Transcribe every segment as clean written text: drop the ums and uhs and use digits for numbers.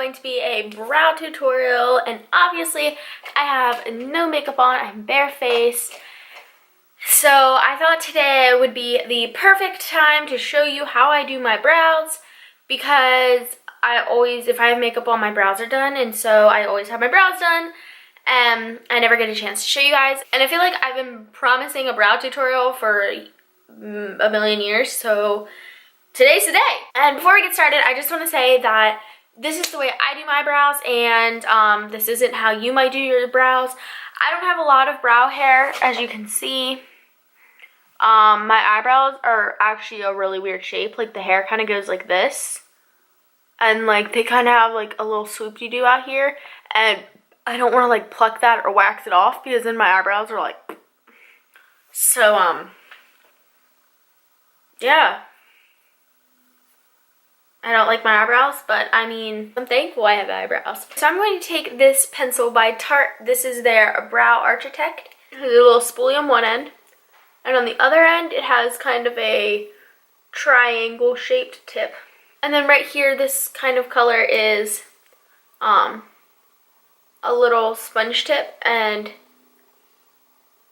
going to be a brow tutorial, and obviously I have no makeup on, I'm barefaced. So I thought today would be the perfect time to show you how I do my brows, because I always, if I have makeup on, my brows are done, and so I always have my brows done. I never get a chance to show you guys, and I feel like I've been promising a brow tutorial for a million years, so today's the day. And before we get started, I just want to say that this is the way I do my brows, and this isn't how you might do your brows. I don't have a lot of brow hair, as you can see. My eyebrows are actually a really weird shape. Like, the hair kind of goes like this, and like they kind of have like a little swoop-de-doo out here, and I don't want to like pluck that or wax it off, because then my eyebrows are like, so yeah, I don't like my eyebrows, but I mean, I'm thankful I have eyebrows. So I'm going to take this pencil by Tarte. This is their Brow Architect. It has a little spoolie on one end, and on the other end it has kind of a triangle shaped tip. And then right here, this kind of color is a little sponge tip, and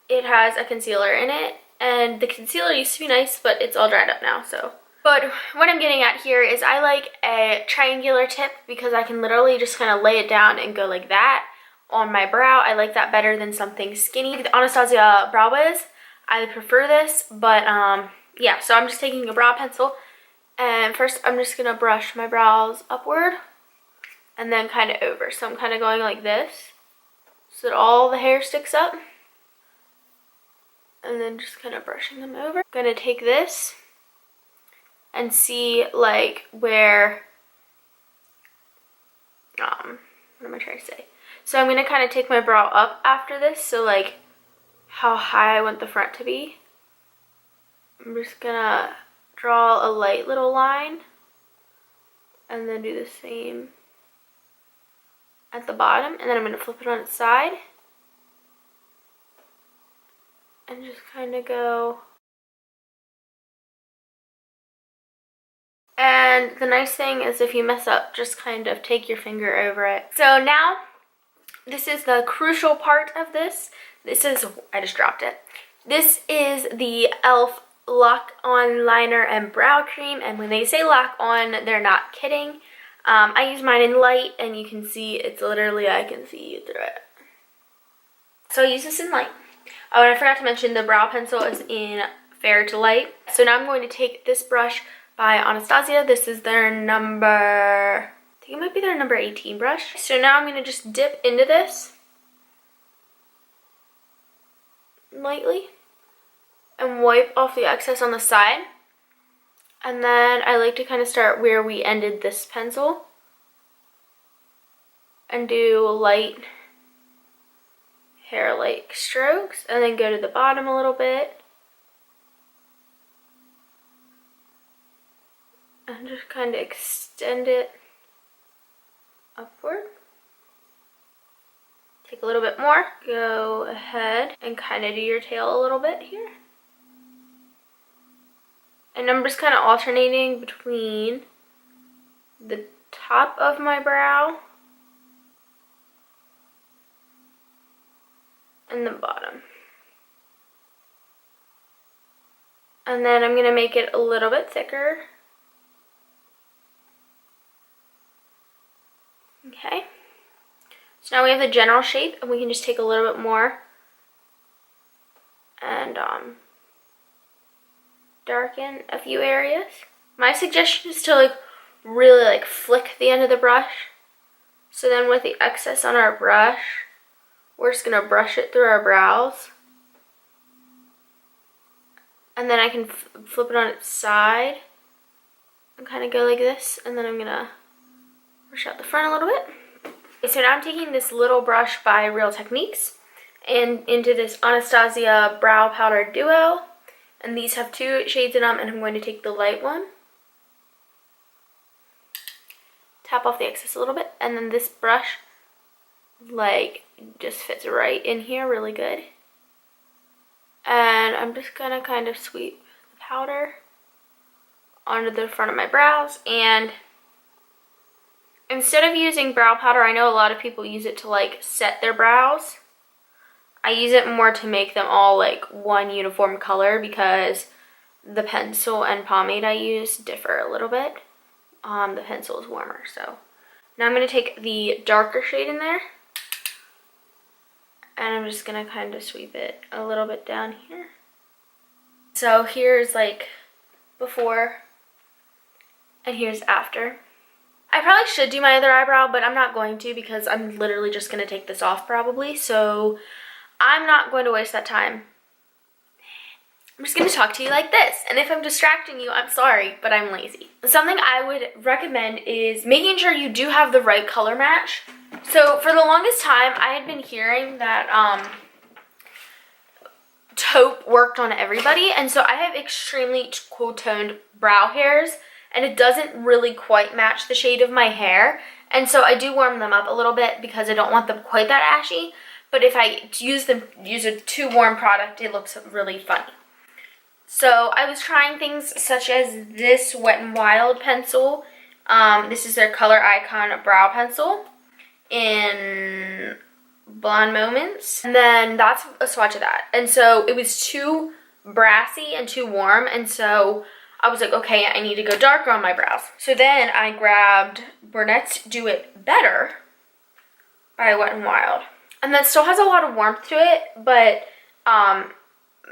it has a concealer in it, and the concealer used to be nice, but it's all dried up now. So, but what I'm getting at here is I like a triangular tip, because I can literally just kind of lay it down and go like that on my brow. I like that better than something skinny. The Anastasia Brow Wiz, I prefer this, but yeah, so I'm just taking a brow pencil, and first I'm just gonna brush my brows upward and then kind of over. So I'm kind of going like this so that all the hair sticks up, and then just kind of brushing them over. I'm gonna take this and see like where, what am I trying to say? So I'm gonna kind of take my brow up after this, so like how high I want the front to be. I'm just gonna draw a light little line and then do the same at the bottom, and then I'm going to flip it on its side and just kind of go. And the nice thing is, if you mess up, just kind of take your finger over it. So now, this is the crucial part of this. This is, I just dropped it. This is the e.l.f. Lock On Liner and Brow Cream, and when they say lock on, they're not kidding. I use mine in light, and you can see it's literally, I can see you through it. So I use this in light. Oh, and I forgot to mention the brow pencil is in fair to light. So now I'm going to take this brush by Anastasia. This is their number, I think it might be their number 18 brush. So now I'm going to just dip into this lightly and wipe off the excess on the side. And then I like to kind of start where we ended this pencil and do light hair-like strokes, and then go to the bottom a little bit and just kind of extend it upward. Take a little bit more. Go ahead and kind of do your tail a little bit here. And I'm just kind of alternating between the top of my brow and the bottom. And then I'm going to make it a little bit thicker. Okay. So now we have the general shape, and we can just take a little bit more and darken a few areas. My suggestion is to like really like flick the end of the brush. So then with the excess on our brush, we're just gonna brush it through our brows. And then I can flip it on its side and kind of go like this. And then I'm gonna brush out the front a little bit. Okay, so now I'm taking this little brush by Real Techniques and into this Anastasia Brow Powder Duo. And these have 2 shades in them, and I'm going to take the light one, tap off the excess a little bit, and then this brush like just fits right in here really good. And I'm just gonna kind of sweep the powder onto the front of my brows, and instead of using brow powder, I know a lot of people use it to like set their brows. I use it more to make them all like one uniform color because the pencil and pomade I use differ a little bit. The pencil is warmer, so. Now I'm going to take the darker shade in there. And I'm just going to kind of sweep it a little bit down here. So here's like before and here's after. I probably should do my other eyebrow, but I'm not going to because I'm literally just going to take this off probably. So I'm not going to waste that time. I'm just going to talk to you like this. And if I'm distracting you, I'm sorry, but I'm lazy. Something I would recommend is making sure you do have the right color match. So for the longest time, I had been hearing that taupe worked on everybody. And so I have extremely cool toned brow hairs. And it doesn't really quite match the shade of my hair. And so I do warm them up a little bit because I don't want them quite that ashy. But if I use a too warm product, it looks really funny. So I was trying things such as this Wet n Wild pencil. This is their Color Icon brow pencil in Blonde Moments. And then that's a swatch of that. And so it was too brassy and too warm. And so I was like, okay, I need to go darker on my brows. So then I grabbed Burnett's Do It Better by Wet n Wild. And that still has a lot of warmth to it, but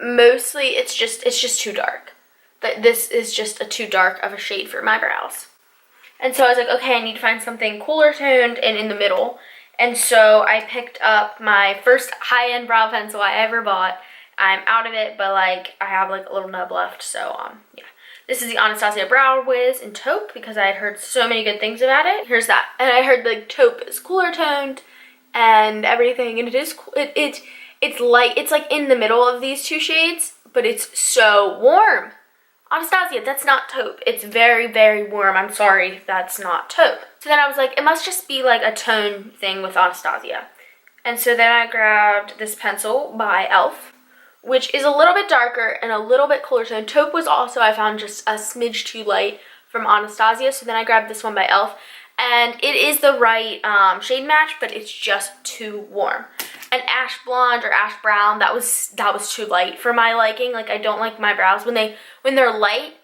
mostly it's just too dark. But this is just a too dark of a shade for my brows. And so I was like, okay, I need to find something cooler toned and in the middle. And so I picked up my first high-end brow pencil I ever bought. I'm out of it, but like I have like a little nub left, so yeah. This is the Anastasia Brow Wiz in taupe because I had heard so many good things about it. Here's that. And I heard like taupe is cooler toned and everything, and it is cool. It's light. It's like in the middle of these two shades, but it's so warm. Anastasia, that's not taupe. It's very, very warm. I'm sorry, that's not taupe. So then I was like, it must just be like a tone thing with Anastasia. And so then I grabbed this pencil by e.l.f., which is a little bit darker and a little bit cooler toned. Taupe was also, I found, just a smidge too light from Anastasia. So then I grabbed this one by e.l.f. And it is the right shade match, but it's just too warm. An ash blonde or ash brown, that was too light for my liking. Like, I don't like my brows when they're light,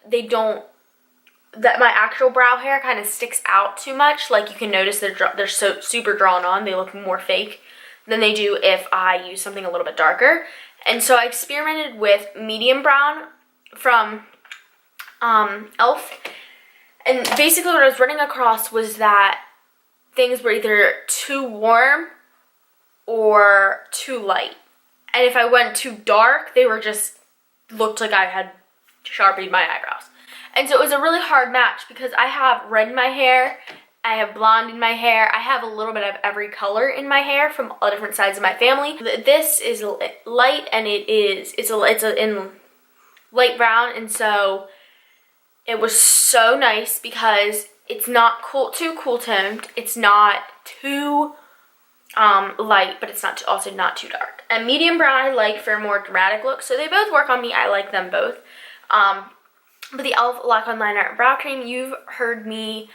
my actual brow hair kind of sticks out too much. Like, you can notice they're so super drawn on. They look more fake than they do if I use something a little bit darker. And so I experimented with medium brown from e.l.f. And basically what I was running across was that things were either too warm or too light. And if I went too dark, they were just looked like I had Sharpied my eyebrows. And so it was a really hard match because I have red in my hair, I have blonde in my hair, I have a little bit of every color in my hair from all different sides of my family. This is light and it's in light brown, and so it was so nice because it's not too cool toned, it's not too light, but it's also not too dark. And medium brown I like for a more dramatic look, so they both work on me. I like them both. But the e.l.f. Lock-On Liner and Brow Cream, you've heard me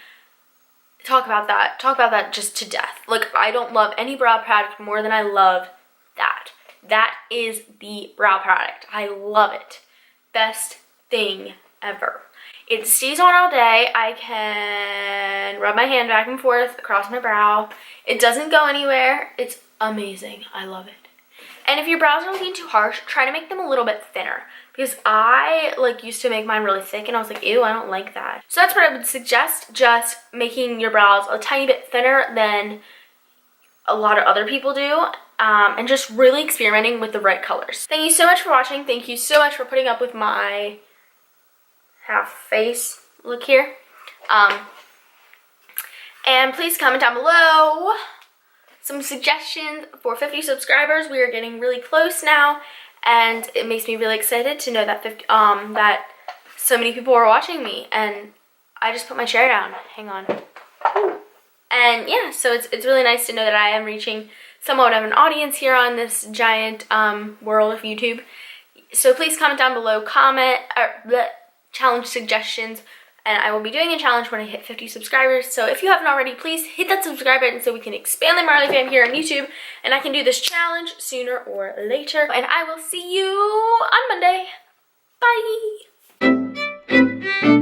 talk about that just to death. Like, I don't love any brow product more than I love that. That is the brow product. I love it. Best thing ever. It stays on all day. I can rub my hand back and forth across my brow. It doesn't go anywhere. It's amazing. I love it. And if your brows are looking too harsh, try to make them a little bit thinner. Because I used to make mine really thick and I was like, ew, I don't like that. So that's what I would suggest, just making your brows a tiny bit thinner than a lot of other people do. And just really experimenting with the right colors. Thank you so much for watching. Thank you so much for putting up with my half face look here. And please comment down below some suggestions for 50 subscribers. We are getting really close now, and it makes me really excited to know that that so many people are watching me. And I just put my chair down. Hang on. And yeah, so it's really nice to know that I am reaching somewhat of an audience here on this giant world of YouTube. So please comment down below, challenge suggestions, and I will be doing a challenge when I hit 50 subscribers. So if you haven't already, please hit that subscribe button so we can expand the Marlee fam here on YouTube, and I can do this challenge sooner or later. And I will see you on Monday. Bye!